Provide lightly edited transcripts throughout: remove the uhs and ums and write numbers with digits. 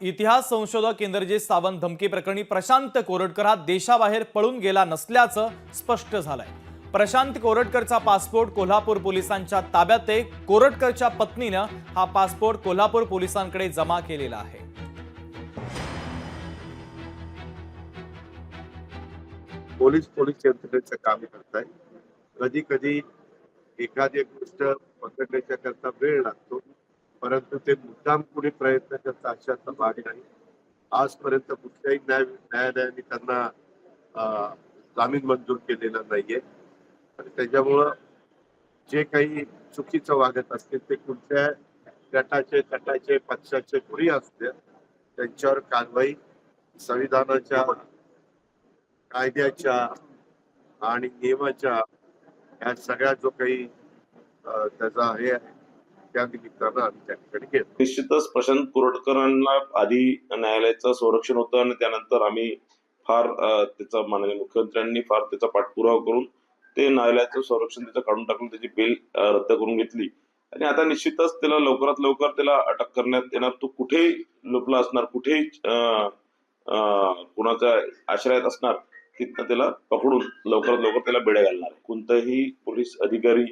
इतिहास संशोधक इंद्रजित सावंत धमकी प्रकरणी प्रशांत कोरटकर हा देशाबाहेर पळून गेला नसल्याचं स्पष्ट झालंय। प्रशांत कोरटकरचा पासपोर्ट कोल्हापूर पोलिसांच्या ताब्यात आहे। कोरटकरच्या पत्नीनं हा पासपोर्ट कोल्हापूर पोलिसांकडे जमा केलेला आहे। पोलीस यंत्रणेचं काम करताय। कधी कधी एखादी गोष्ट पकडण्याच्या करता वेळ लागतो, परंतु ते मुद्दाम कुणी प्रयत्न करता अशाचा भाग नाही। आजपर्यंत कुठल्याही न्यायालयाने त्यांना जामीन मंजूर केलेला नाहीये आणि त्याच्यामुळं जे काही चुकीचं वागत असतील ते कुठल्या गटाचे पक्षाचे कुणी असते त्यांच्यावर कारवाई संविधानाच्या कायद्याच्या आणि नियमाच्या या सगळ्या जो काही त्याचा हे आहे त्या निमित्तानं आम्ही त्या ठिकाणी गेलो। निश्चितच प्रशांत कोरटकरांना आधी न्यायालयाचं संरक्षण होतं आणि त्यानंतर आम्ही फार त्याचा माननीय मुख्यमंत्र्यांनी फार त्याचा पाठपुरावा करून ते न्यायालयाचं संरक्षण त्याचं काढून टाकून त्याची बेल रद्द करून घेतली आणि आता निश्चितच त्याला लवकरात लवकर त्याला अटक करण्यात येणार। तो कुठेही लपला असणार, कुठेही कुणाच्या आश्रयात असणार, तिथं त्याला पकडून लवकरात लवकर त्याला बेड्या घालणार। कोणताही पोलीस अधिकारी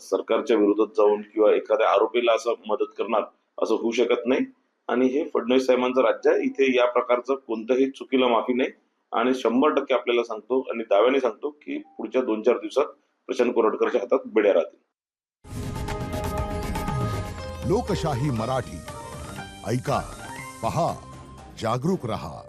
सरकारच्या विरोधात जाऊन किंवा एखाद्या आरोपीला असं मदत करणार असं होऊ शकत नाही आणि हे फडणवीस साहेबांचं राज्य आहे। इथे या प्रकारचं कोणत्याही चुकीला माफी नाही आणि 100% आपल्याला सांगतो आणि दाव्याने सांगतो की पुढच्या 2-4 दिवसात प्रशांत कोरटकरच्या हातात बेड्या राहतील। लोकशाही मराठी ऐका, पहा, जागरूक रहा।